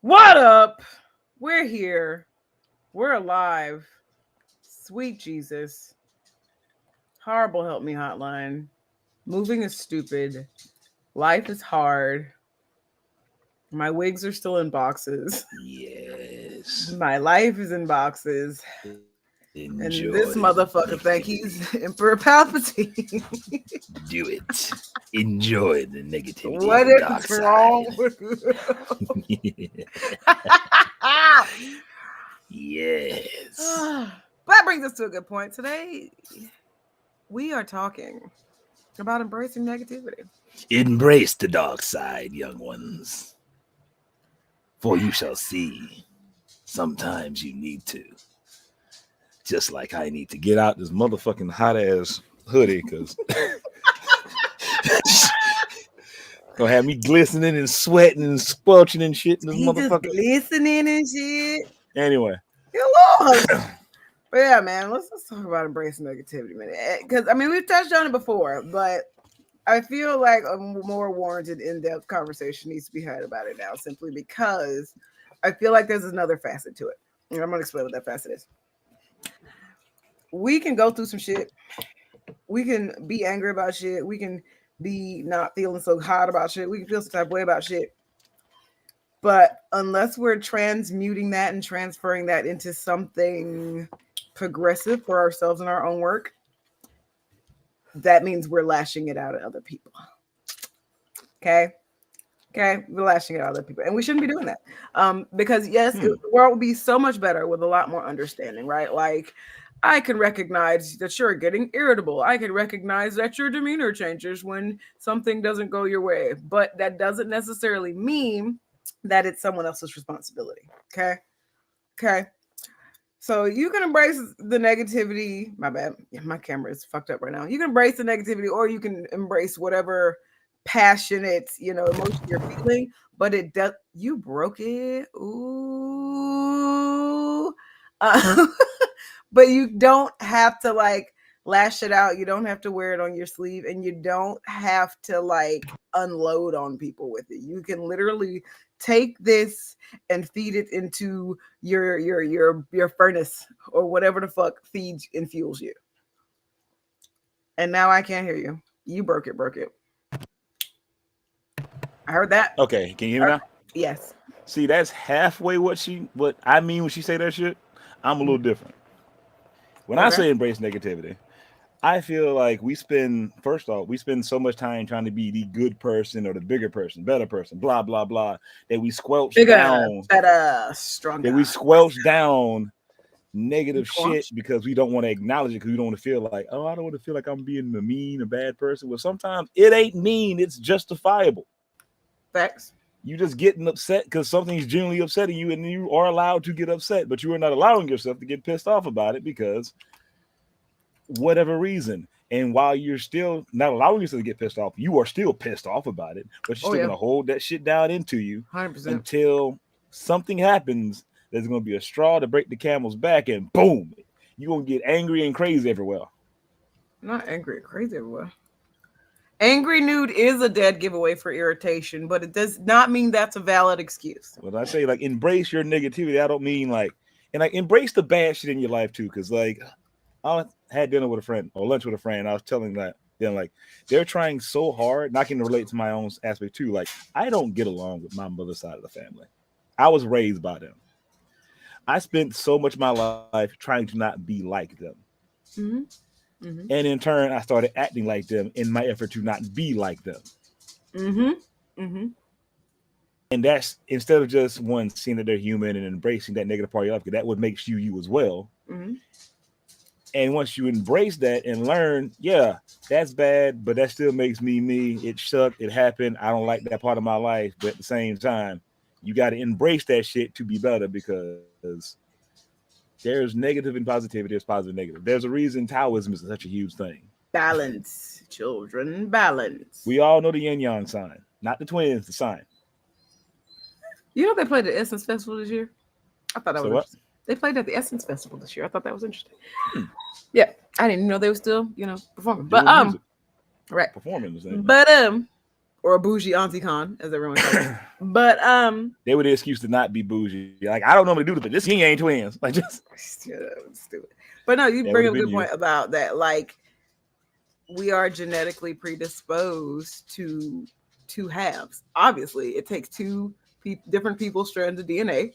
What up? We're here. We're alive. Sweet Jesus. Horrible help me hotline. Moving is stupid. Life is hard. My wigs are still in boxes. Yes. My life is in boxes. Enjoy. And this motherfucker think he's Emperor Palpatine. Do it. Enjoy the negativity What of the is dark wrong side. with you? Yes. That brings us to a good point. Today, we are talking about embracing negativity. Embrace the dark side, young ones. For you shall see, sometimes you need to. Just like I need to get out this motherfucking hot ass hoodie, because gonna have me glistening and sweating and squelching and shit in this motherfucker. Glistening and shit. Anyway. Good Lord. But yeah, man, let's talk about embracing negativity, man. Because I mean, we've touched on it before, but I feel like a more warranted, in-depth conversation needs to be had about it now, simply because I feel like there's another facet to it. And I'm gonna explain what that facet is. We can go through some shit. We can be angry about shit. We can be not feeling so hot about shit. We can feel some type of way about shit. But unless we're transmuting that and transferring that into something progressive for ourselves and our own work, that means we're lashing it out at other people. Okay, we're lashing it out at other people, and we shouldn't be doing that. Because yes, the world would be so much better with a lot more understanding, right? Like, I can recognize that you're getting irritable. I can recognize that your demeanor changes when something doesn't go your way, but that doesn't necessarily mean that it's someone else's responsibility. Okay. So you can embrace the negativity. My bad. Yeah, my camera is fucked up right now. You can embrace the negativity, or you can embrace whatever passionate, emotion you're feeling. But it does. You broke it. Ooh. But you don't have to lash it out. You don't have to wear it on your sleeve, and you don't have to unload on people with it. You can literally take this and feed it into your furnace or whatever the fuck feeds and fuels you. And now I can't hear you. You broke it. I heard that. Okay, can you hear me now? Yes. See, that's halfway what I mean when she say that shit. I'm a little different. When I say embrace negativity, I feel like we spend so much time trying to be the good person or the bigger person, better person, blah, blah, blah, that we squelch down. Better, stronger. That we squelch down negative shit because we don't want to acknowledge it, because we don't want to feel like, oh, I don't want to feel like I'm being a mean, a bad person. Well, sometimes it ain't mean, it's justifiable. Facts. You just getting upset because something's genuinely upsetting you, and you are allowed to get upset, but you are not allowing yourself to get pissed off about it because whatever reason. And while you're still not allowing yourself to get pissed off, you are still pissed off about it, but you're still going to hold that shit down into you 100%. Until something happens. There's going to be a straw to break the camel's back, and boom, you're going to get angry and crazy everywhere. Not angry and crazy everywhere. Angry nude is a dead giveaway for irritation, but it does not mean that's a valid excuse. When I say embrace your negativity, I don't mean embrace the bad shit in your life too. Because I had dinner with a friend or lunch with a friend. I was telling them they're trying so hard. And I can relate to my own aspect too. I don't get along with my mother's side of the family. I was raised by them. I spent so much of my life trying to not be like them. Mm-hmm. Mm-hmm. And in turn, I started acting like them in my effort to not be like them. Mm-hmm. Mm-hmm. And that's instead of just one seeing that they're human and embracing that negative part of your life, because that would make you you as well. Mm-hmm. And once you embrace that and learn, yeah, that's bad, but that still makes me me. It sucked. It happened. I don't like that part of my life. But at the same time, you got to embrace that shit to be better because there's negative and positivity. There's positive and negative. There's a reason Taoism is such a huge thing. Balance, children, balance. We all know the yin yang sign, not the twins, the sign. You know they played the Essence Festival this year? I thought that So was what? interesting. They played at the Essence Festival this year. I thought that was interesting. Hmm. Yeah, I didn't know they were still, performing. But Doing music, right. performing was that. But or a bougie Auntie Con, as everyone calls it. But They were the excuse to not be bougie. Like I don't normally do this, but this yin yang twins. Like just stupid. But no, you that bring would up have a been good you. point about that. Like we are genetically predisposed to two halves. Obviously, it takes two different people's strands of DNA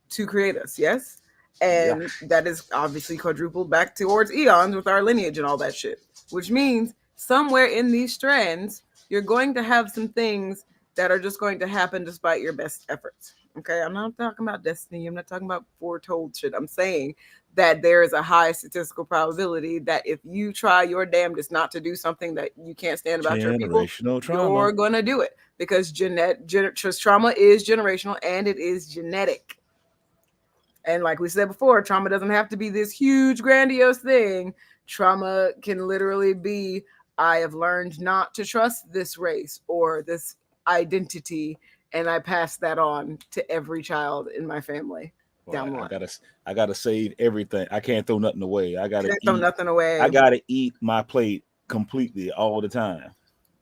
to create us. Yes. Yeah. And that is obviously quadrupled back towards eons with our lineage and all that shit, which means somewhere in these strands, you're going to have some things that are just going to happen despite your best efforts. Okay. I'm not talking about destiny. I'm not talking about foretold shit. I'm saying that there is a high statistical probability that if you try your damnedest not to do something that you can't stand about your people, Generational trauma. you're going to do it because trauma is generational and it is genetic. And like we said before, trauma doesn't have to be this huge, grandiose thing. Trauma can literally be I have learned not to trust this race or this identity, and I pass that on to every child in my family Boy, down the line. I gotta save everything. I can't throw nothing away. Can't throw nothing away. I gotta eat my plate completely all the time.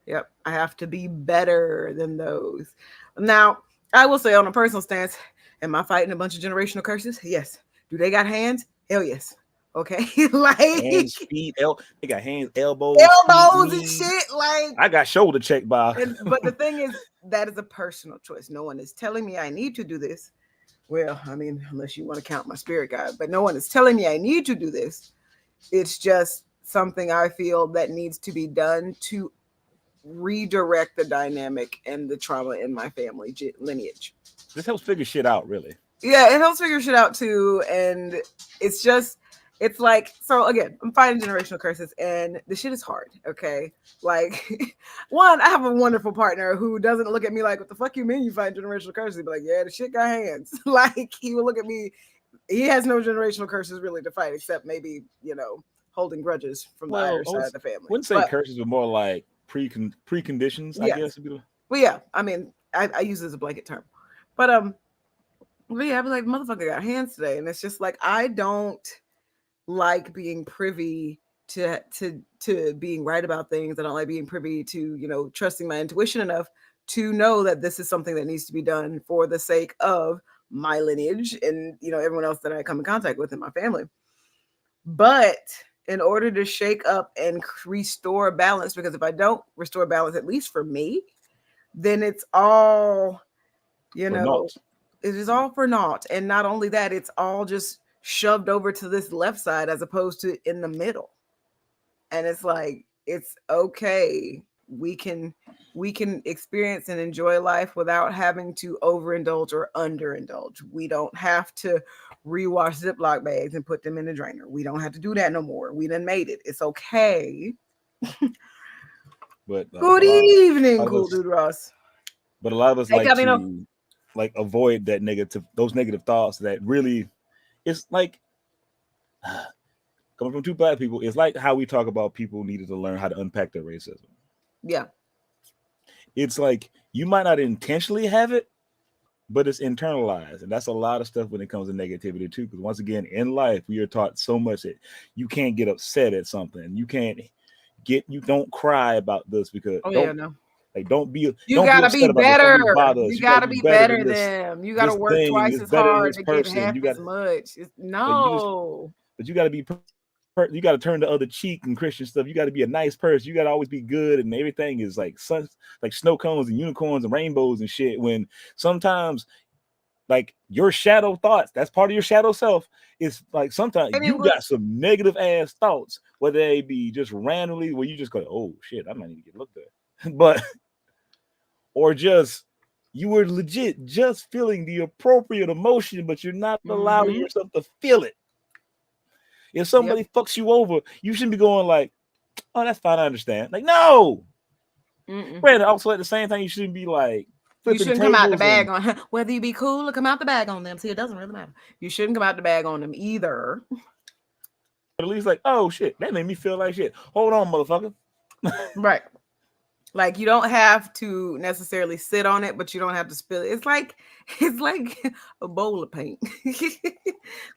Yep. I have to be better than those. Now, I will say on a personal stance, am I fighting a bunch of generational curses? Yes. Do they got hands? Hell yes. Okay. Like Hands, feet, they got hands, elbows, elbows and knees. shit. Like I got shoulder check by. but the thing is, that is a personal choice. No one is telling me I need to do this. Well, I mean, unless you want to count my spirit guide, but no one is telling me I need to do this. It's just something I feel that needs to be done to redirect the dynamic and the trauma in my family lineage. This helps figure shit out, really. Yeah, it helps figure shit out too. And it's just, it's like, so again, I'm fighting generational curses and the shit is hard. Okay. Like, one, I have a wonderful partner who doesn't look at me like, what the fuck you mean you fight generational curses? He'd be like, yeah, the shit got hands. Like, he will look at me. He has no generational curses really to fight, except maybe, holding grudges from the Irish side of the family. Wouldn't say curses, but more like preconditions, I guess. Well, yeah, I mean, I use it as a blanket term. But yeah, I'd be like, motherfucker got hands today. And it's just like, I don't like being privy to being right about things. I don't like being privy to, trusting my intuition enough to know that this is something that needs to be done for the sake of my lineage and, everyone else that I come in contact with in my family. But in order to shake up and restore balance, because if I don't restore balance, at least for me, then it's all, it is all for naught. And not only that, it's all just shoved over to this left side as opposed to in the middle. And it's like, it's okay. We can experience and enjoy life without having to overindulge or underindulge. We don't have to rewash Ziploc bags and put them in the drainer. We don't have to do that no more. We done made it. It's okay. But good evening, Cool Dude Ross. But a lot of us like to avoid those negative thoughts that really, it's like coming from two black people, it's like how we talk about people needed to learn how to unpack their racism. Yeah. It's like you might not intentionally have it, but it's internalized. And that's a lot of stuff when it comes to negativity too. Because once again, in life, we are taught so much that you can't get upset at something. You don't cry about this because don't be gotta be better. You gotta be better than them. You gotta work twice as hard to get half as much. No. But you gotta be you got to turn the other cheek and Christian stuff. You got to be a nice person. You got to always be good, and everything is like snow cones and unicorns and rainbows and shit. When sometimes, like your shadow thoughts, that's part of your shadow self. It's like sometimes got some negative ass thoughts, whether they be just randomly where you just go, oh shit, I might need to get looked at. But or just you were legit just feeling the appropriate emotion, but you're not allowing Mm-hmm. yourself to feel it. If Yep. somebody fucks you over, you shouldn't be going like, "Oh, that's fine, I understand." Like, no. Mm-mm. Granted, also at the same time, you shouldn't be like You flipping shouldn't come out the tables bag and on whether you be cool or come out the bag on them. See, it doesn't really matter. You shouldn't come out the bag on them either. at least like, "Oh shit, that made me feel like shit." Hold on, motherfucker. Right. Like you don't have to necessarily sit on it, but you don't have to spill it. It's like a bowl of paint.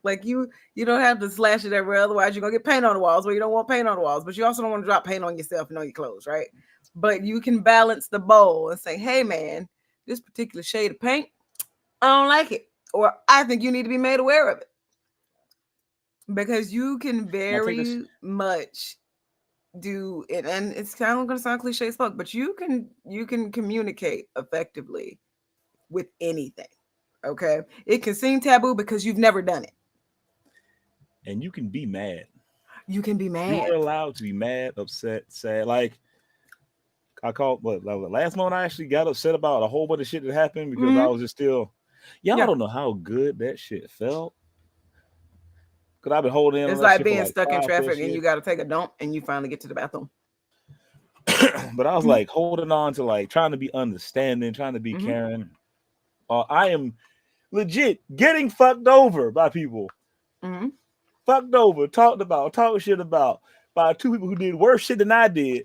Like you don't have to slash it everywhere, otherwise you're gonna get paint on the walls where you don't want paint on the walls, but you also don't want to drop paint on yourself and on your clothes, right? But you can balance the bowl and say, hey man, this particular shade of paint, I don't like it. Or I think you need to be made aware of it. Because you can Now take this. very much do it, and it's kind of going to sound cliche as fuck, but you can communicate effectively with anything. Okay, it can seem taboo because you've never done it. And you can be mad. You can be You mad. are allowed to be mad, upset, sad. Like I called, but like, last month I actually got upset about a whole bunch of shit that happened because I Hmm. was just still. Y'all Yeah, don't know how good that shit felt. Cause I've been holding in on it's that like shit for being like stuck in 5 plus traffic and you years. got to take a dump and you finally get to the bathroom. But I was Hmm. like holding on to like trying to be understanding, trying to be Hmm. caring. I am legit getting fucked over by people. Hmm. Fucked over, talked about, talked shit about by two people who did worse shit than I did,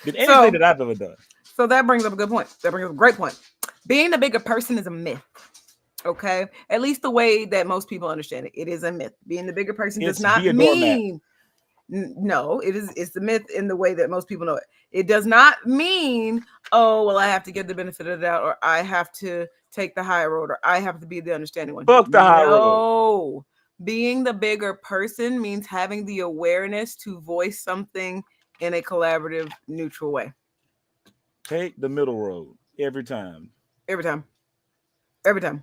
than anything So, that I've ever done. so that brings up a good point. That brings up a great point. Being the bigger person is a myth. Okay, at least the way that most people understand it, it is a myth. Being the bigger person does It's be not a doormat. mean no, it's the myth in the way that most people know it. It does not mean, oh well, I have to get the benefit of the doubt, or I have to take the high road, or I have to be the understanding one. Fuck the high road. No, being the bigger person means having the awareness to voice something in a collaborative, neutral way. Take the middle road every time. Every time. Every time.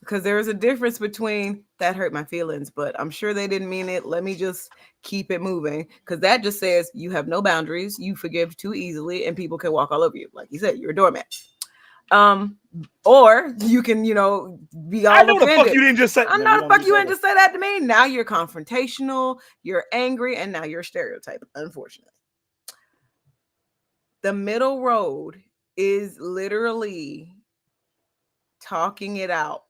Because there is a difference between that hurt my feelings, but I'm sure they didn't mean it. Let me just keep it moving. Because that just says you have no boundaries, you forgive too easily, and people can walk all over you. Like you said, you're a doormat. Um, or you can, be I all know the fuck offended. you didn't just say. I Man, we know the don't fuck need you that. ain't just say that to me. Now you're confrontational, you're angry, and now you're a stereotype, unfortunately. The middle road is literally talking it out.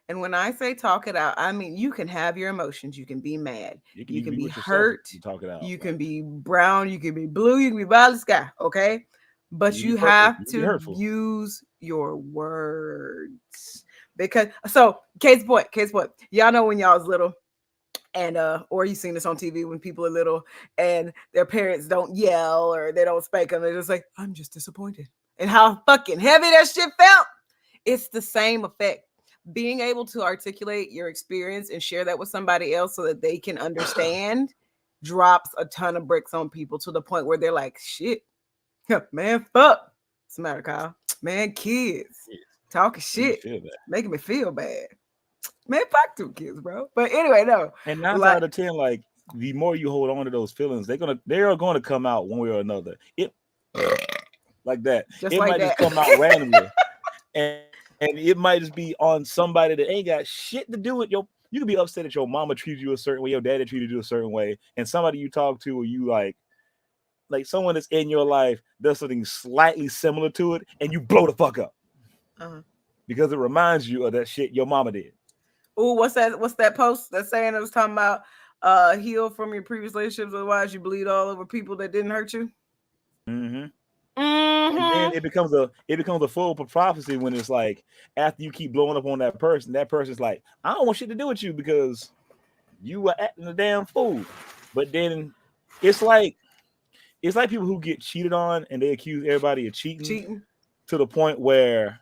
And when I say talk it out, I mean you can have your emotions. You can be mad. You can You even can be be with yourself. hurt. You talk it out. You Like can be brown. You can be blue. You can be by the sky. Okay. you But can be you purple. have You can be to hurtful. use your words. Because so case point. Y'all know when y'all was little and or you seen this on TV when people are little and their parents don't yell or they don't spank them. They're just like, I'm just disappointed. And how fucking heavy that shit felt. It's the same effect. Being able to articulate your experience and share that with somebody else so that they can understand drops a ton of bricks on people to the point where they're like, shit, man, fuck. What's the matter, Kyle? Man, kids Yeah, talking make me shit, feel that. making me feel bad. Man, fuck two kids, bro. But anyway, no. And 9 times Like, out of 10, like the more you hold on to those feelings, they are gonna come out one way or another. It like that. just It like might just that. come out randomly. And it might just be on somebody that ain't got shit to do with your. You could be upset that your mama treated you a certain way, your daddy treated you a certain way, and somebody you talk to or you like someone that's in your life does something slightly similar to it, and you blow the fuck up Uh-huh. because it reminds you of that shit your mama did. Oh, what's that? What's that post that's saying it was talking about heal from your previous relationships, otherwise you bleed all over people that didn't hurt you. Mm-hmm. And then Mm-hmm. it becomes a full prophecy when it's like after you keep blowing up on that person's like, I don't want shit to do with you because you were acting a damn fool. But then it's like it's like people who get cheated on and they accuse everybody of cheating Cheating. to the point where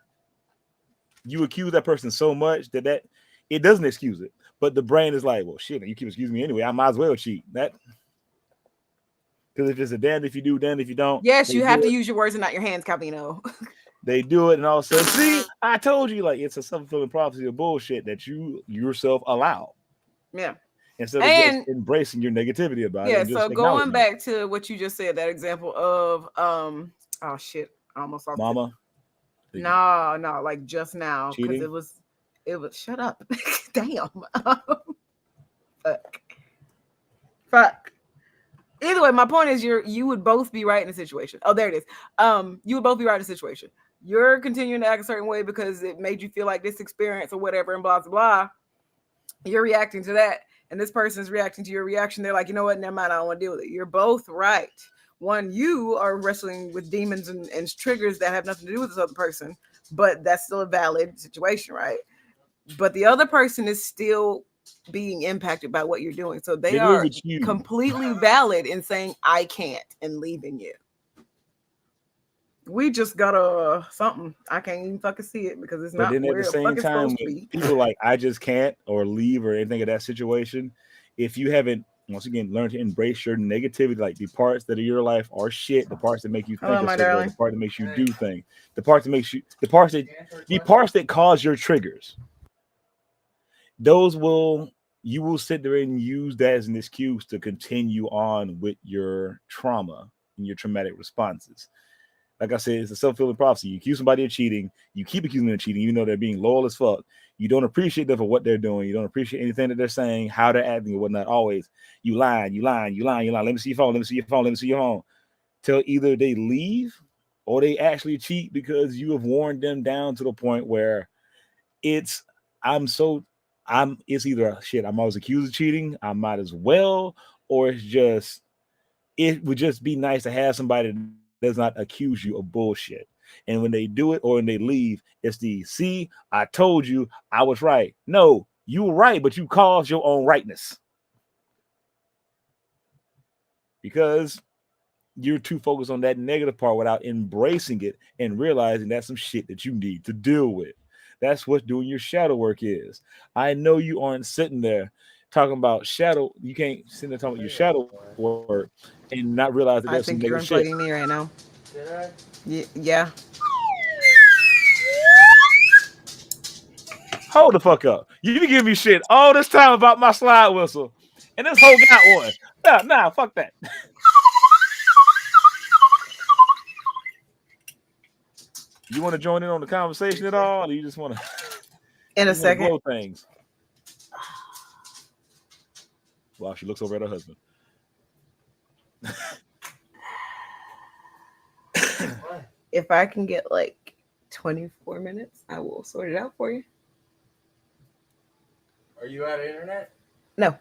you accuse that person so much that it doesn't excuse it. But the brain is like, well, shit, you keep excusing me anyway. I might as well cheat. That because if it's a damned if you do, damned if you don't, Yes, they you have do to it. use your words and not your hands, Calvino. They do it, and all of a sudden, see, I told you, like it's a self-fulfilling prophecy of bullshit that you yourself allow Yeah. instead of just And embracing your negativity about it yeah, and just so going acknowledging it. back to what you just said, that example of oh shit. I almost lost it. Mama, No, no, like just now because cheating. it was. Shut up. Damn. Fuck. Fuck. Either way, my point is you would both be right in the situation. Oh, there it is. You would both be right in the situation. You're continuing to act a certain way because it made you feel like this experience or whatever, and blah blah blah. You're reacting to that, and this person's reacting to your reaction. They're like, you know what, never mind, I don't want to deal with it. You're both right. One, you are wrestling with demons and triggers that have nothing to do with this other person, but that's still a valid situation, right? But the other person is still being impacted by what you're doing. So they They do it are with you, completely valid in saying, I can't, and leaving you. We just got a something. I can't even fucking see it because it's but not then at the where the same fuck it's time, supposed to when be. people like I just can't or leave or anything of that situation, if you haven't once again learned to embrace your negativity, like the parts that of your life are shit, the parts that make you think Hello, a my certain way, the darling. part that makes you do things, the parts that cause your triggers, those will you will sit there and use that as an excuse to continue on with your trauma and your traumatic responses. Like I said, it's a self-fulfilling prophecy. You accuse somebody of cheating, you keep accusing them of cheating, even though they're being loyal as fuck. You don't appreciate them for what they're doing. You don't appreciate anything that they're saying, how they're acting, or whatnot. Always, you lying, you lying, you lying, you lying. Let me see your phone. Let me see your phone. Let me see your phone. Till either they leave or they actually cheat because you have worn them down to the point where it's I'm so I'm it's either shit. I'm always accused of cheating. I might as well, or it's just it would just be nice to have somebody that does not accuse you of bullshit. And when they do it or when they leave, it's the see, I told you I was right. No, you were right, but you caused your own rightness because you're too focused on that negative part without embracing it and realizing that's some shit that you need to deal with. That's what doing your shadow work is. I know you aren't sitting there talking about shadow. You can't sit there talking about your shadow work and not realize that there's some I negative think shit. you're unplugging me right now. Yeah. Hold the fuck up. You be giving me shit all this time about my slide whistle, and this whole got one. Nah, fuck that. You want to join in on the conversation at all, or you just want to In a you want to second. blow things? While she looks over at her husband. If I can get like 24 minutes, I will sort it out for you. Are you out of internet? No.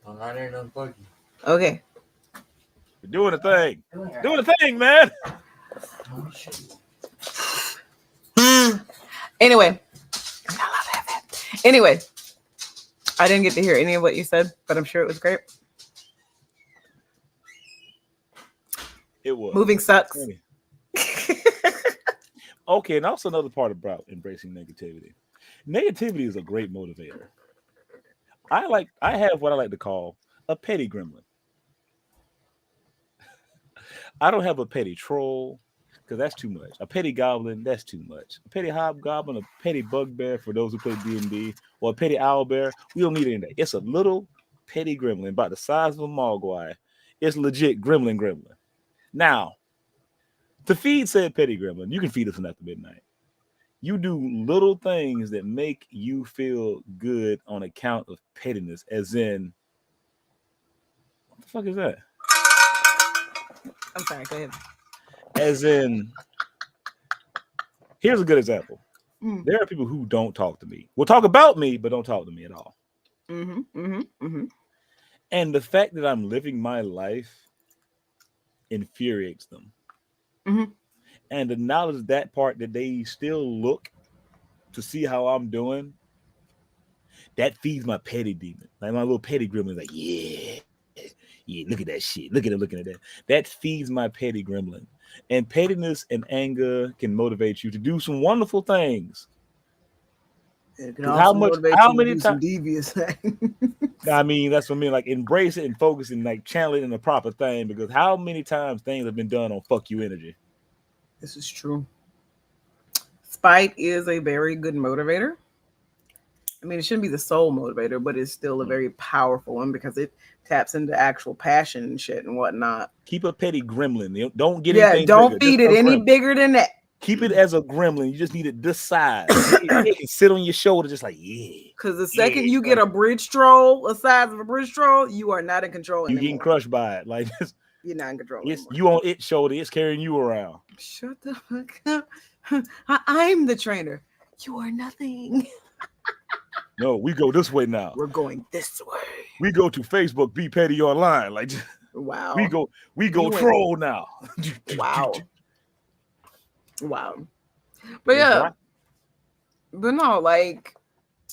I'm not in unplug you. Okay. You're doing a thing. Doing a thing, man. Anyway. Anyway. I didn't get to hear any of what you said, but I'm sure it was great. It was. Moving sucks. Okay, and also another part about embracing negativity. Negativity is a great motivator. I have what I like to call a petty gremlin. I don't have a petty troll because that's too much. A petty goblin, that's too much. A petty hobgoblin, a petty bugbear for those who play D&D, or a petty owlbear. We don't need any of that. It's a little petty gremlin about the size of a mogwai. It's legit gremlin. Now, to feed said petty gremlin, you can feed us after midnight. You do little things that make you feel good on account of pettiness, as in, what the fuck is that? I'm sorry, go ahead. As in, here's a good example. Mm. There are people who don't talk to me. Will talk about me, but don't talk to me at all. And the fact that I'm living my life infuriates them. Mm-hmm. And the knowledge that part that they still look to see how I'm doing, that feeds my petty demon. Like my little petty gremlin is like, yeah, look at that shit. Looking at that. That feeds my petty gremlin. And pettiness and anger can motivate you to do some wonderful things. It can Because also motivate how you to many do some times? devious things. I mean, that's what I mean. Like embrace it and focus and like channel it in the proper thing. Because how many times things have been done on fuck you energy? This is true. Spite is a very good motivator. I mean, it shouldn't be the sole motivator, but it's still a very powerful one because it taps into actual passion and shit and whatnot. Keep a petty gremlin. Don't get Yeah, anything don't bigger. feed Just it a any gremlin. bigger than that. Keep it as a gremlin. You just need it this size. It can sit on your shoulder just like, yeah. Because the second you get a bridge troll, the size of a bridge troll, you are not in control you anymore. getting crushed by it. Like You're not in control it's anymore. you on its shoulder. It's carrying you around. Shut the fuck up. I'm the trainer. You are nothing. No, we go this way now. We're going this way. We go to Facebook, Be Petty Online. Like Wow. we go troll now. Wow. Wow. But yeah. But no, like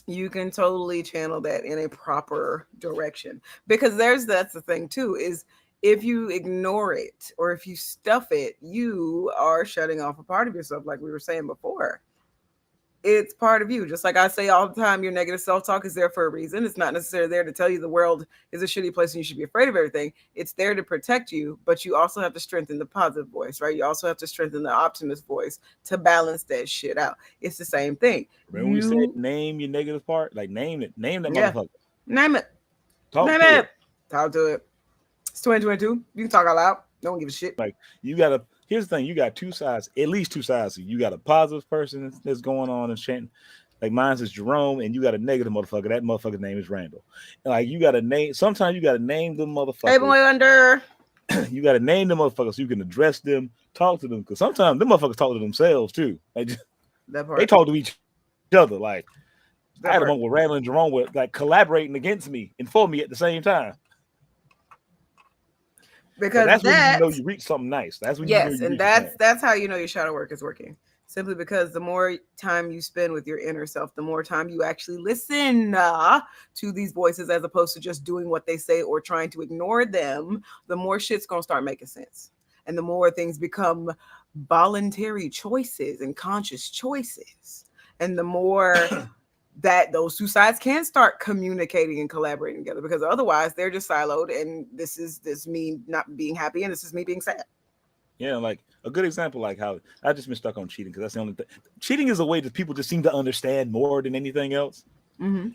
you can totally channel that in a proper direction. Because that's the thing too, is if you ignore it or if you stuff it, you are shutting off a part of yourself, like we were saying before. It's part of you. Just like I say all the time, your negative self-talk is there for a reason. It's not necessarily there to tell you the world is a shitty place and you should be afraid of everything. It's there to protect you, but you also have to strengthen the positive voice, right? You also have to strengthen the optimist voice to balance that shit out. It's the same thing. Remember we said name your negative part? Like name it. Name that motherfucker. Name it. Talk to it. Talk to it. It's 2022. You can talk out loud. No one gives a shit. Like you gotta. Here's the thing: you got two sides, at least two sides. You got a positive person that's going on and chanting, like mine's is Jerome, and you got a negative motherfucker. That motherfucker's name is Randall. And like you got to name. Sometimes you got to name the motherfucker. Hey, boy, under. You got to name the motherfuckers so you can address them, talk to them. Because sometimes the motherfuckers talk to themselves too. Like they talk to each other. Like I had a moment with Randall and Jerome were like collaborating against me and for me at the same time. Because that's when you know you reach something nice. That's when that's how you know your shadow work is working. Simply because the more time you spend with your inner self, the more time you actually listen to these voices as opposed to just doing what they say or trying to ignore them, the more shit's gonna start making sense. And the more things become voluntary choices and conscious choices. And the more that those two sides can start communicating and collaborating together, because otherwise they're just siloed and this is me not being happy and this is me being sad. Yeah, like a good example, like how I just been stuck on cheating because that's the only thing. Cheating is a way that people just seem to understand more than anything else. Mm-hmm.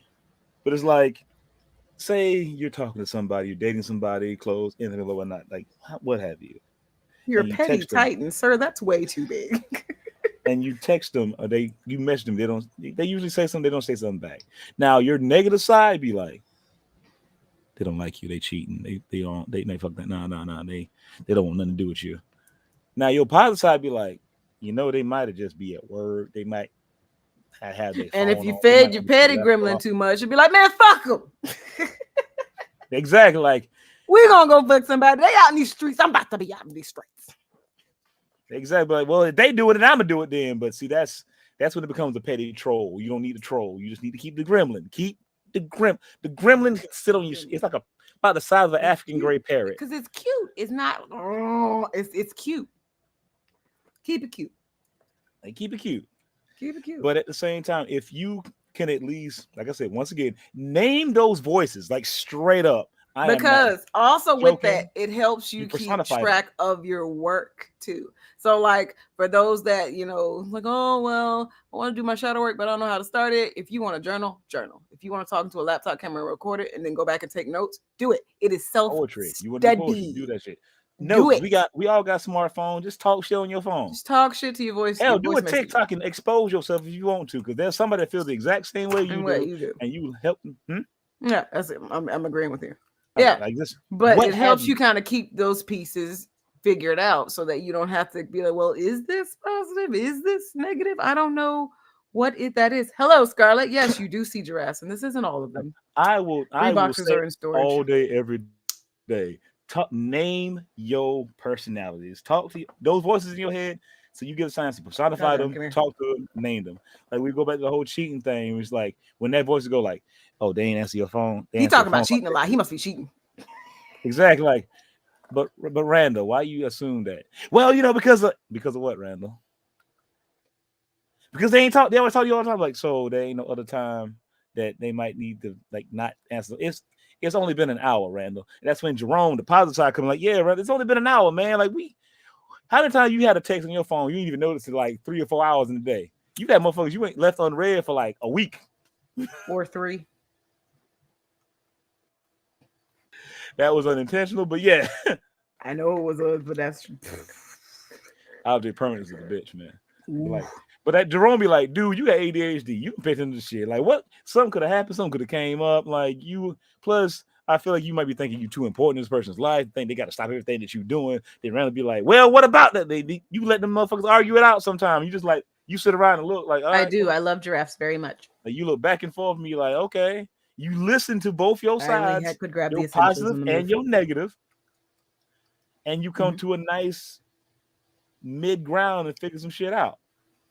But it's like, say you're talking to somebody, you're dating somebody, close, intimate, or whatnot, like what have you. You're a petty titan, sir. That's way too big. And you text them or you message them, they usually say something, they don't say something back. Now your negative side be like, they don't like you, they cheating, they fuck that, nah, they don't want nothing to do with you. Now your positive side be like, they might have just be at work, they might have their and if you fed your petty gremlin too much, you'd be like, man, fuck them. Exactly, like we're gonna go fuck somebody. They out in these streets. I'm about to be out in these streets. Exactly. Like, well, if they do it, then I'm gonna do it then. But see, that's when it becomes a petty troll. You don't need a troll. You just need to keep the gremlin. Keep the gremlin can sit on you. It's like about the size of an African gray parrot. Because it's cute. It's not. It's cute. Keep it cute. Like keep it cute. Keep it cute. But at the same time, if you can at least, like I said, once again, name those voices like straight up. Because also with that, it helps you keep track of your work too. So like for those that, like, oh, well, I want to do my shadow work, but I don't know how to start it. If you want to journal. If you want to talk into a laptop camera and record it and then go back and take notes, do it. It is poetry. You want to do poetry, do that shit. No, we all got smartphones. Just talk shit on your phone. Just talk shit to your voice. Hell, do a TikTok and expose yourself if you want to, because there's somebody that feels the exact same way you do, and you help them. Yeah, that's it. I'm agreeing with you. Yeah, like this, but it helps you kind of keep those pieces figured out so that you don't have to be like, well, is this positive? Is this negative? I don't know what that is. Hello, Scarlett. Yes, you do see giraffes, and this isn't all of them. I will say all day, every day. Name your personalities. Talk to those voices in your head, so you get a chance to personify them, talk to them, name them. Like we go back to the whole cheating thing. It's like when that voice go like, "Oh, they ain't answer your phone." He talking about cheating a lot. He must be cheating. Exactly. Like, but Randall, why you assume that? Well, because of what, Randall? Because they ain't talk. They always talk to you all the time. Like, so there ain't no other time that they might need to like not answer. It's only been an hour, Randall. And that's when Jerome, the positive side, come like, yeah, Randall, it's only been an hour, man. Like how many times you had a text on your phone? You didn't even notice it like 3 or 4 hours in a day. You got motherfuckers you ain't left unread for like a week. or 3. That was unintentional, but yeah. I know it was us, but that's I'll be permanent as a bitch, man. Be ooh. like, but that Jerome be like, dude, you got ADHD. You can pay attention to shit. Like, what? Something could have happened. Something could have came up. Like, you. Plus, I feel like you might be thinking you too important in this person's life. Think they got to stop everything that you doing. They randomly be like, well, what about that? You let them motherfuckers argue it out. Sometimes you just like you sit around and look like, all I right. do. I love giraffes very much. Like, you look back and forth and be like, okay. You listen to both your I only sides, could grab the your essentials positive on the and move. your negative, and you come Mhm. to a nice mid ground and figure some shit out.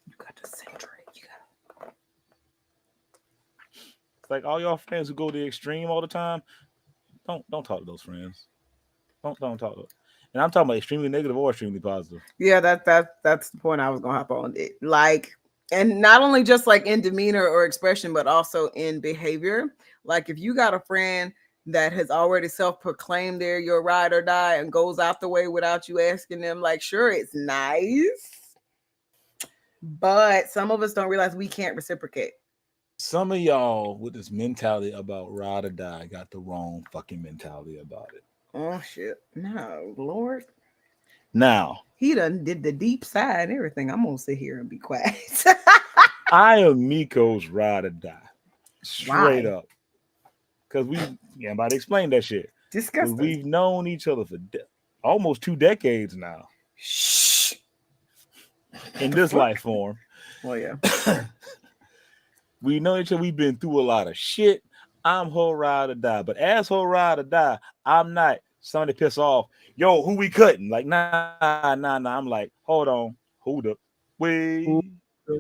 You got to centrate. You got. It's like all y'all friends who go to the extreme all the time. Don't talk to those friends. Don't talk to them. And I'm talking about extremely negative or extremely positive. Yeah, that's the point I was gonna hop on. It like, and not only just like in demeanor or expression, but also in behavior. Like if you got a friend that has already self-proclaimed they're your ride or die and goes out the way without you asking them, like, sure, it's nice, but some of us don't realize we can't reciprocate. Some of y'all with this mentality about ride or die got the wrong fucking mentality about it. Oh shit. No, Lord. Now, He done did the deep side and everything. I'm gonna sit here and be quiet. I am Miko's ride or die. Straight Why? up. Because yeah, I'm about to explain that shit. Because Disgusting. we've known each other for almost 2 decades now Shh. in The this fuck? life form. Well, yeah. We know each other. We've been through a lot of shit. I'm her ride or die. But as her ride or die, I'm not somebody piss off. Yo, who we cutting? Like, nah. I'm like, hold on. Hold up. Wait.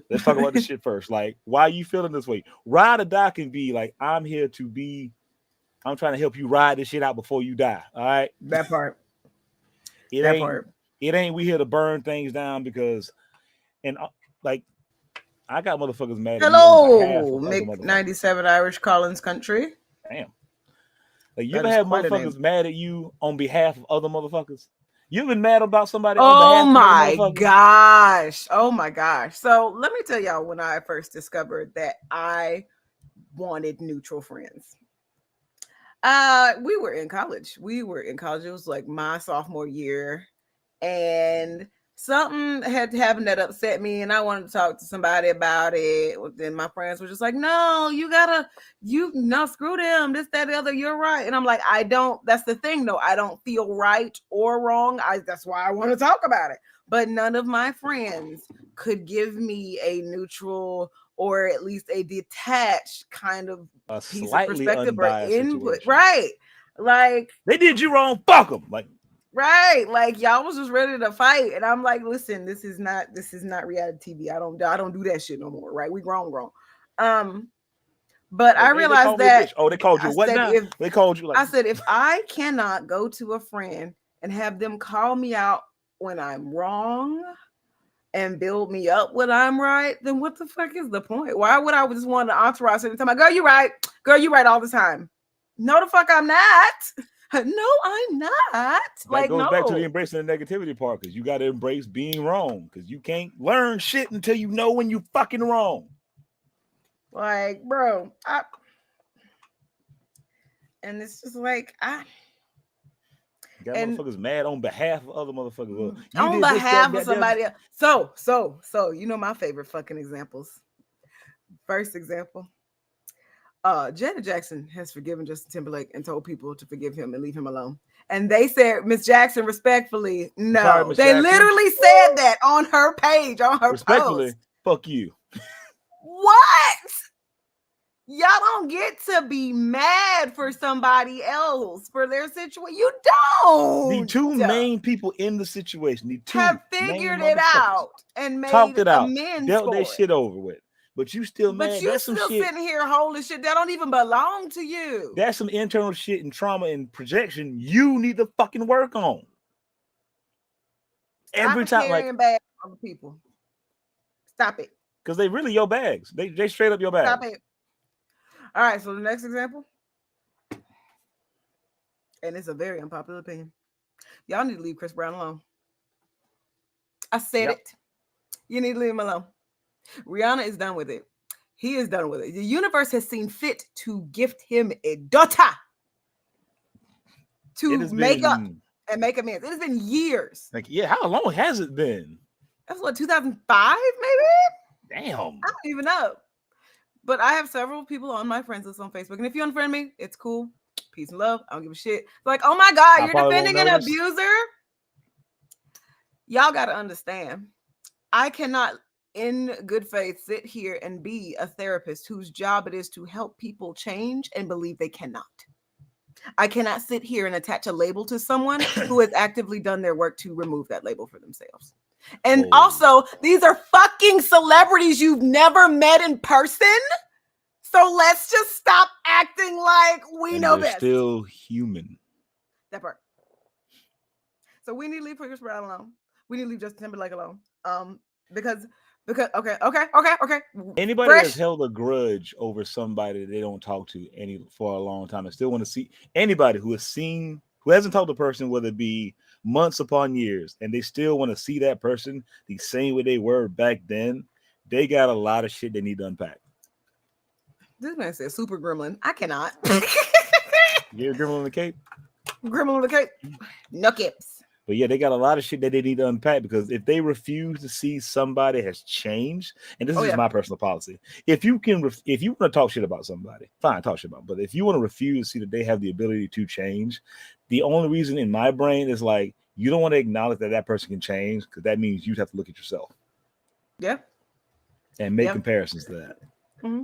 Let's talk about this shit first. Like, why you feeling this way? Ride or die can be like, I'm trying to help you ride this shit out before you die. All right. That part. It That ain't, part. we here to burn things down because, and like, I got motherfuckers mad at me on behalf Hello, of other Mick motherfuckers. 97 Irish Collins Country. Damn. Like, you That ever is have quite a name. motherfuckers mad at you on behalf of other motherfuckers? You been mad about somebody on Oh behalf of another my motherfucker? gosh. Oh my gosh. So let me tell y'all when I first discovered that I wanted neutral friends. We were in college. We were in college. It was like my sophomore year. And something had happened that upset me, and I wanted to talk to somebody about it. Then my friends were just like, no, you no, screw them, this, that, the other, you're right. And I'm like, I don't, that's the thing though. I don't feel right or wrong. That's why I want to talk about it. But none of my friends could give me a neutral or at least a detached kind of A piece of slightly perspective or unbiased input. situation. Right. Like, They did you wrong. Fuck them. Like, right, like y'all was just ready to fight, and I'm like, listen, this is not reality TV. I don't do that shit no more. Right, we grown. Um, but I hey, they realized called me a that bitch. Oh, they called you I what said now? They called you like, if I cannot go to a friend and have them call me out when I'm wrong and build me up when I'm right, then what the fuck is the point? Why would I just want an entourage every time? Girl, you right all the time. No, the fuck I'm not. No, I'm not. that Like, goes back to the no. embracing the negativity part because you got to embrace being wrong because you can't learn shit until you know when you fucking wrong. Like, bro, and it's just like You got and motherfuckers mad on behalf of other motherfuckers. Well, you on did this, that, behalf of that, the other. somebody else. So, you know my favorite fucking examples. First example. Janet Jackson has forgiven Justin Timberlake and told people to forgive him and leave him alone. And they said, Miss Jackson, respectfully, Sorry, no. Miss They Jackson. literally said that on her page, on her Respectfully, post. fuck you. What? Y'all don't get to be mad for somebody else for their situation. You The don't two main people in the situation, the two have main figured it motherfuckers, out and talked made it out, amends dealt their for it. shit over with. But you still But mad. you That's some still shit. sitting here holding shit that don't even belong to you. That's some internal shit and trauma and projection you need to fucking work on. Stop Every it time, like, carrying bags for other people. Stop it. because they really your bags. They straight up your Stop bags. it. All right, so the next example, and it's a very unpopular opinion. Y'all need to leave Chris Brown alone. I said Yep. it. You need to leave him alone. Rihanna is done with it. He is done with it. The universe has seen fit to gift him a daughter to make up and make amends. It has been years. Like, yeah, how long has it been? That's what, 2005, maybe? Damn. I don't even know. But I have several people on my friends list on Facebook. And if you unfriend me, it's cool. Peace and love. I don't give a shit. Like, oh my God, you're defending an abuser? Y'all got to understand. I cannot, in good faith, sit here and be a therapist whose job it is to help people change and believe they cannot. I cannot sit here and attach a label to someone who has actively done their work to remove that label for themselves. And also, these are fucking celebrities you've never met in person. So let's just stop acting like we know best. Still human. That part. So we need to leave Chris Brown alone. We need to leave Justin Timberlake alone. Because okay. Anybody that's held a grudge over somebody they don't talk to for a long time and still want to see anybody who hasn't talked to a person, whether it be months upon years, and they still want to see that person the same way they were back then, they got a lot of shit they need to unpack. This man said super gremlin. I cannot. You're a gremlin on the cape? Gremlin on the cape? No capes. But yeah, they got a lot of shit that they need to unpack, because if they refuse to see somebody has changed, and this is my personal policy, if you want to talk shit about somebody, fine, talk shit about them. But if you want to refuse to see that they have the ability to change, the only reason in my brain is like, you don't want to acknowledge that person can change, because that means you'd have to look at yourself. Yeah. And make comparisons to that. Mm-hmm.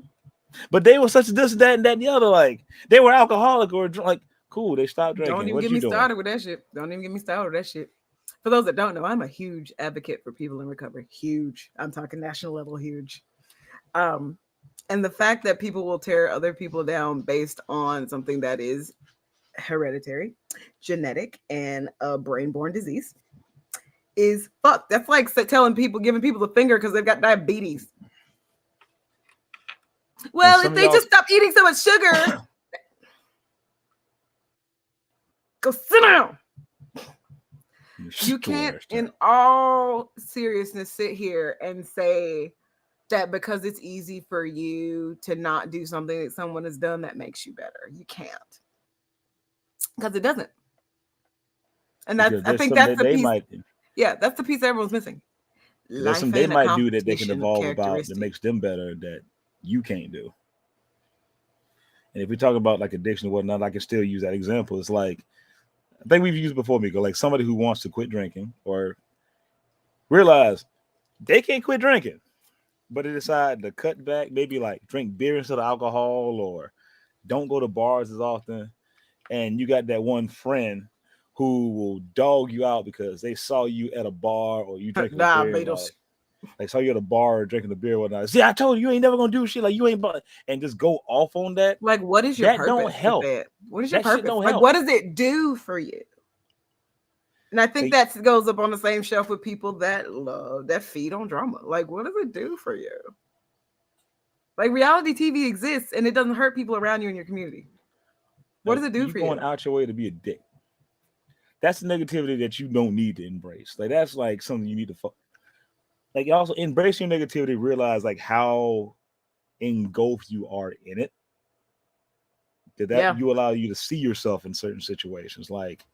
But they were such a this, that, and that, and the other. Like, they were alcoholic or like, cool, they stopped drinking. Don't even get me started with that shit. Don't even get me started with that shit. For those that don't know, I'm a huge advocate for people in recovery. Huge. I'm talking national level huge. And the fact that people will tear other people down based on something that is hereditary, genetic, and a brain-borne disease is fucked. That's like giving people the finger because they've got diabetes. Well, if they just stop eating so much sugar... Go sit down. You can't, in all seriousness, sit here and say that because it's easy for you to not do something that someone has done that makes you better. You can't. Because it doesn't. And I think that's the piece. That's the piece everyone's missing. There's something they might do that they can evolve about that makes them better that you can't do. And if we talk about like addiction or whatnot, I can still use that example. It's like, I think we've used before, Miko, like somebody who wants to quit drinking or realize they can't quit drinking, but they decide to cut back, maybe like drink beer instead of alcohol or don't go to bars as often. And you got that one friend who will dog you out because they saw you at a bar or you drinking beer. Like saw you at a bar drinking a beer or whatnot. See, I told you ain't never gonna do shit. Like you ain't, and just go off on that. Like, what is your purpose? That don't help. What is your purpose? Like, what does it do for you? And I think that goes up on the same shelf with people that feed on drama. Like, what does it do for you? Like, reality TV exists and it doesn't hurt people around you in your community. What does it do for you? Going out your way to be a dick. That's negativity that you don't need to embrace. Like, that's like something you need to like, also embrace your negativity, realize like how engulfed you are in it. That you allow you to see yourself in certain situations. Like,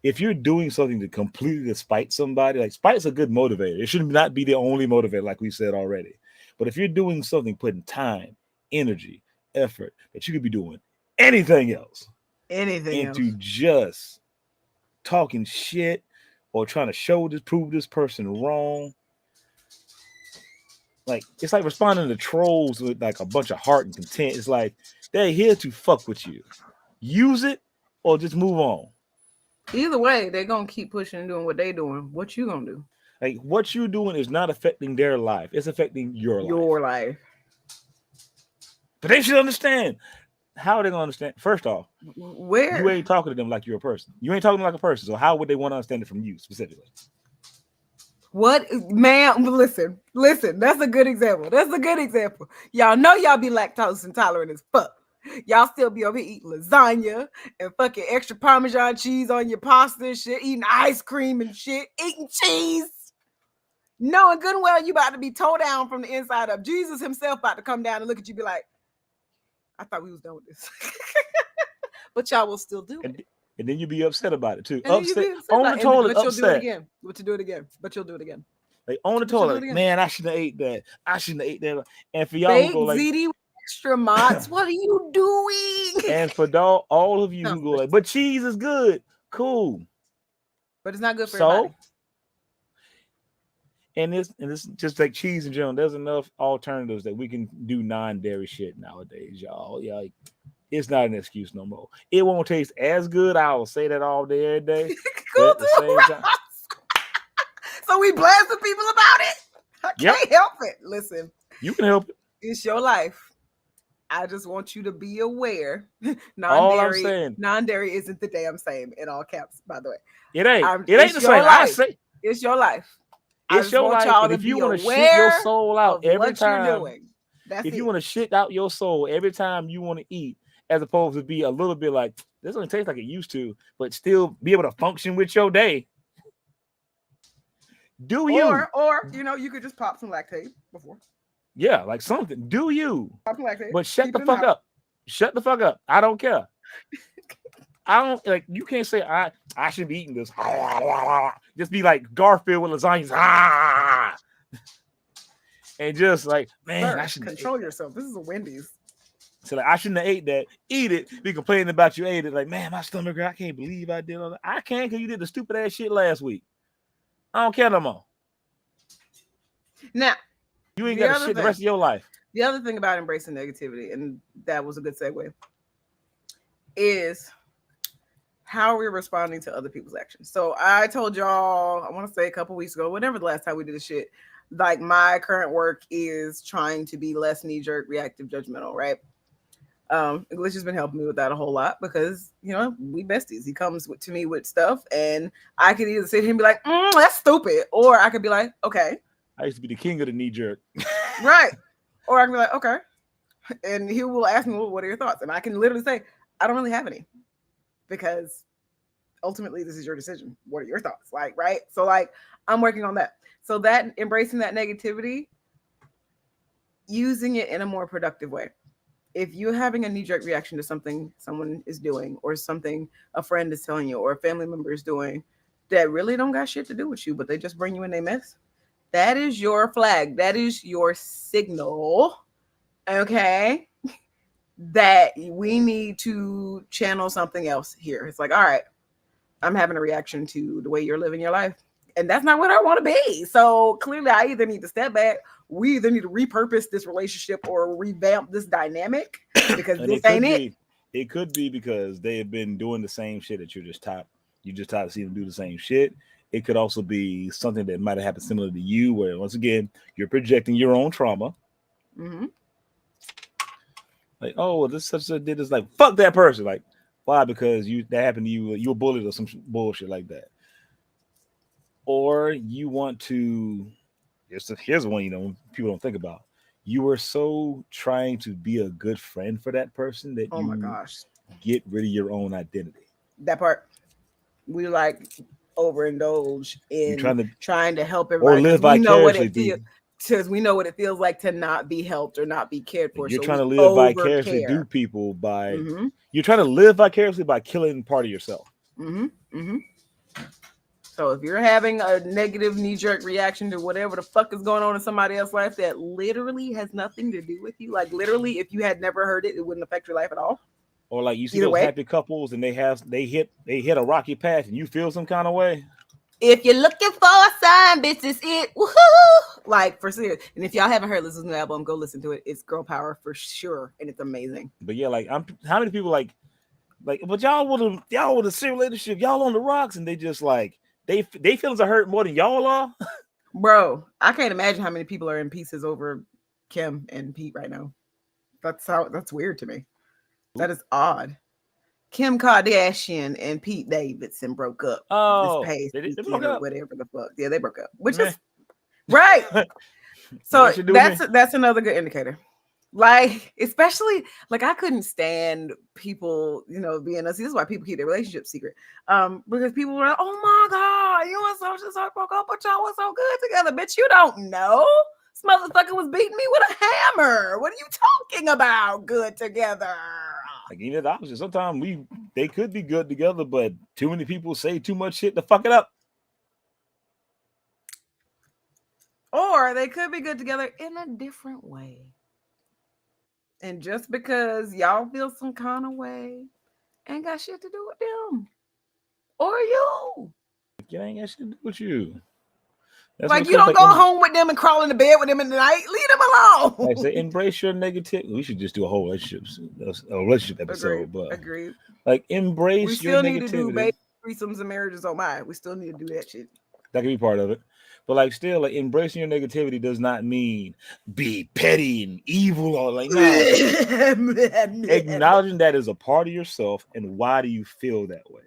if you're doing something to completely spite somebody, like spite's a good motivator. It should not be the only motivator, like we said already. But if you're doing something, putting time, energy, effort, that you could be doing anything else into just talking shit or trying to prove this person wrong. Like, it's like responding to trolls with like a bunch of heart and content. It's like, they're here to fuck with you. Use it or just move on. Either way, they're going to keep pushing and doing what they're doing. What you going to do? Like, what you're doing is not affecting their life. It's affecting your life. Your life. But they should understand. How are they going to understand? First off, where you ain't talking to them like you're a person. You ain't talking to them like a person. So how would they want to understand it from you specifically? What, man? Listen. That's a good example. Y'all know y'all be lactose intolerant as fuck. Y'all still be over here eating lasagna and fucking extra Parmesan cheese on your pasta and shit, eating ice cream and shit, eating cheese. knowing good and well you about to be towed down from the inside up. Jesus himself about to come down and look at you, be like, I thought we was done with this. But y'all will still do it. And then you be upset about it too. And then you Upset be upset on about the it, toilet. but you'll do it Upset. again. But you do it again. But you'll do it again. Like on the But you'll do it toilet. again. Man, I shouldn't have ate that. I shouldn't have ate that. And for y'all Baked who go like ziti with extra mods. What are you doing? and for all of you who go like, but cheese is good. Cool. But it's not good for your body. And this just like cheese in general. There's enough alternatives that we can do non-dairy shit nowadays, y'all. Yeah, like, it's not an excuse no more. It won't taste as good. I will say that all day, every day. Cool, But at the same time, so we blasting people about it. I can't help it. Listen, you can help it. It's your life. I just want you to be aware. All I'm saying, non-dairy isn't the damn same in all caps, by the way. It ain't the same. Life. I say it's your life. It's your life. And if you want to shit your soul out every time, if you want to shit out your soul every time you want to eat, as opposed to be a little bit like this doesn't taste like it used to, but still be able to function with your day. Do you? Or you know, you could just pop some lactate before. Yeah, like something. Do you? Pop some lactate. But shut the fuck up. Shut the fuck up. I don't care. I don't like. You can't say I should be eating this. Just be like Garfield with lasagna. And just like, man, Sir, I should control yourself. This is a Wendy's. So like, I shouldn't have ate that. Eat it. Be complaining about you ate it. Like, man, my stomach hurt. I can't believe I did all that. I can because you did the stupid ass shit last week. I don't care no more. Now, you ain't got to shit the rest of your life. The other thing about embracing negativity, and that was a good segue, is how are we responding to other people's actions? So I told y'all, I want to say a couple weeks ago, whenever the last time we did this shit, like my current work is trying to be less knee-jerk, reactive, judgmental, right? English has been helping me with that a whole lot because, you know, we besties. He comes to me with stuff and I could either sit here and be like, that's stupid. Or I could be like, okay. I used to be the king of the knee-jerk. Right. Or I can be like, okay. And he will ask me, well, what are your thoughts? And I can literally say, I don't really have any. Because ultimately this is your decision. What are your thoughts? Like, right? So like I'm working on that. So that embracing that negativity, using it in a more productive way. If you're having a knee-jerk reaction to something someone is doing or something a friend is telling you or a family member is doing that really don't got shit to do with you, but they just bring you in their mess, that is your flag. That is your signal, okay, that we need to channel something else here. It's like, all right, I'm having a reaction to the way you're living your life. And that's not what I want to be. So clearly I either need to step back, we either need to repurpose this relationship or revamp this dynamic because this ain't it. It could be because they have been doing the same shit that you just tired to see them do the same shit. It could also be something that might have happened similar to you, where once again, you're projecting your own trauma. Mm-hmm. Like, oh, well, this such a did this, like, fuck that person. Like, why? Because that happened to you, you were bullied or some bullshit like that. Or you want to, here's one, you know, people don't think about. You were so trying to be a good friend for that person that oh my gosh, get rid of your own identity. That part, we like overindulge in trying to help everybody. Or live vicariously. Because we know what it feels like to not be helped or not be cared for. You're trying to live vicariously through people by, you're trying to live vicariously by killing part of yourself. Mm-hmm. Mm-hmm. So if you're having a negative knee-jerk reaction to whatever the fuck is going on in somebody else's life that literally has nothing to do with you, like literally if you had never heard it, it wouldn't affect your life at all. Or like you see those happy couples and they hit a rocky path and you feel some kind of way. If you're looking for a sign, bitch, it's it. Woohoo! Like for serious. And if y'all haven't heard this new album, go listen to it. It's girl power for sure, and it's amazing. But yeah, like how many people like, but y'all with a serious relationship, y'all on the rocks, and they just like they feelings are hurt more than y'all are. Bro, I can't imagine how many people are in pieces over Kim and Pete right now. That's weird to me. That is odd. Kim Kardashian and Pete Davidson broke up. Oh, this they broke up, whatever the fuck. Yeah, they broke up, which is right. So that's another good indicator. Like, especially like I couldn't stand people, being us. This is why people keep their relationship secret. Because people were like, oh my God, you and so just broke up, but y'all was so good together. Bitch, you don't know. This motherfucker was beating me with a hammer. What are you talking about? Good together. Like even the opposite. Sometimes they could be good together, but too many people say too much shit to fuck it up. Or they could be good together in a different way. And just because y'all feel some kind of way, ain't got shit to do with them or you. It ain't got shit to do with you. That's when Like it you comes don't like go home with them and crawl into bed with them in the night. Leave them alone. like say embrace your negativity. We should just do a whole relationship episode, but Agreed. like We embrace your still need to do negativity. baby threesomes and marriages on mine. We still need to do that shit. That can be part of it. But like still, like embracing your negativity does not mean be petty and evil or like no. Acknowledging that is a part of yourself and why do you feel that way?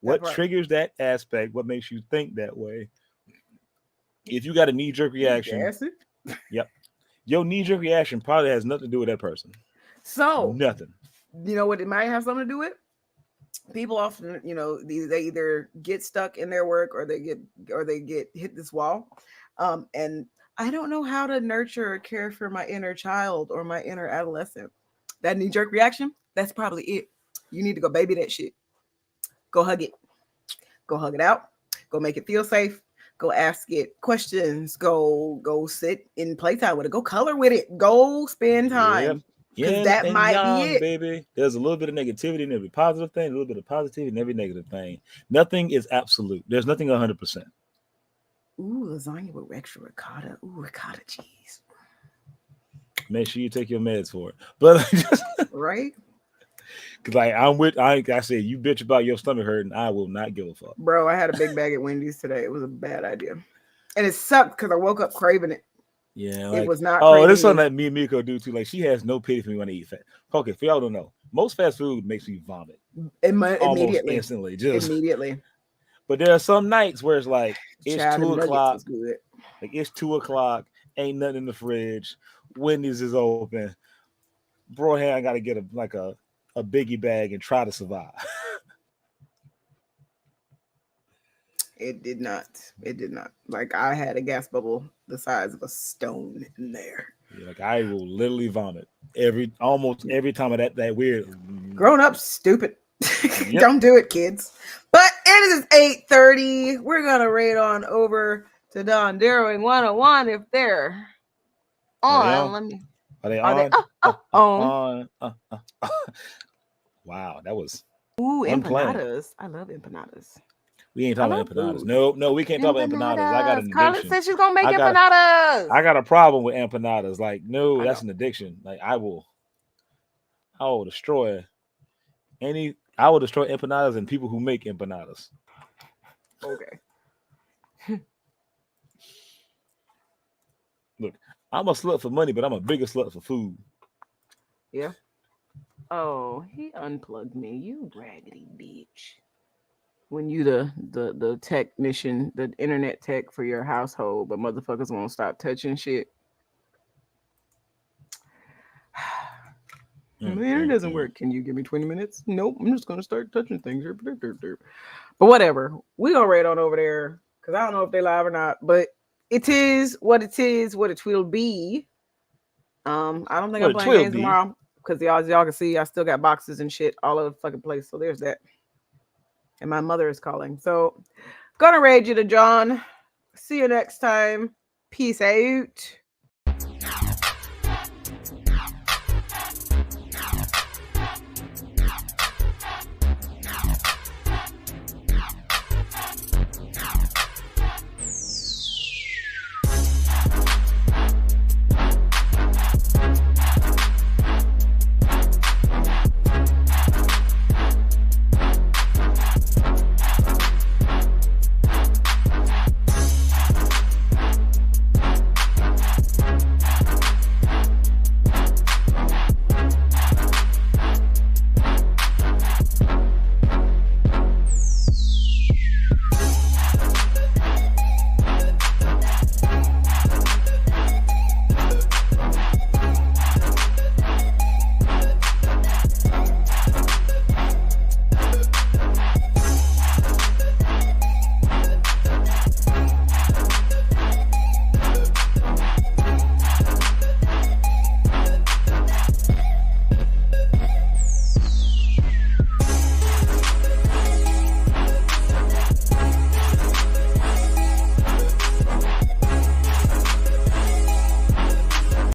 What triggers that aspect? What makes you think that way? If you got a knee-jerk reaction, yep. Your knee-jerk reaction probably has nothing to do with that person. So nothing. You know what it might have something to do with? People often, they either get stuck in their work or they get hit this wall. And I don't know how to nurture or care for my inner child or my inner adolescent. That knee-jerk reaction, that's probably it. You need to go baby that shit. Go hug it. Go hug it out. Go make it feel safe. Go ask it questions. Go sit in playtime with it. Go color with it. Go spend time. Because that might be it. Baby. There's a little bit of negativity in every positive thing, a little bit of positivity in every negative thing. Nothing is absolute. There's nothing 100%. Ooh, lasagna with extra ricotta. Ooh, ricotta cheese. Make sure you take your meds for it. But right? Because I said, you bitch about your stomach hurting, I will not give a fuck. Bro, I had a big bag at Wendy's today. It was a bad idea. And it sucked because I woke up craving it. Yeah, it was not. Oh, this is something that me and Miko do too. Like she has no pity for me when I eat fat. Okay, for y'all don't know, most fast food makes me vomit almost instantly, just immediately. But there are some nights where it's like it's 2:00. Like it's 2:00, ain't nothing in the fridge. Wendy's is open. Bro, hey, I gotta get a biggie bag and try to survive. It did not. Like I had a gas bubble the size of a stone in there. Yeah, like I will literally vomit almost every time of that weird. Grown up stupid. Yep. Don't do it, kids. But it is 8:30. We're gonna raid on over to Don Darrowing 101 if they're on. Are they on? On. Wow, that was. Ooh, empanadas. I love empanadas. We ain't talking about empanadas. No, we can't talk about empanadas. I got an addiction. Carla said she's gonna make empanadas. I got a problem with empanadas. Like, no, that's an addiction. Like, I will destroy empanadas and people who make empanadas. Okay. Look, I'm a slut for money, but I'm a bigger slut for food. Yeah. Oh, he unplugged me. You raggedy bitch. When you the technician, the internet tech for your household, but motherfuckers won't stop touching shit. The internet doesn't work. Can you give me 20 minutes? Nope. I'm just gonna start touching things. But whatever. We gonna raid on over there because I don't know if they live or not. But it is what it will be. I don't think I'm playing games tomorrow because y'all can see I still got boxes and shit all over the fucking place. So there's that. And my mother is calling. So gonna raid you to John. See you next time. Peace out.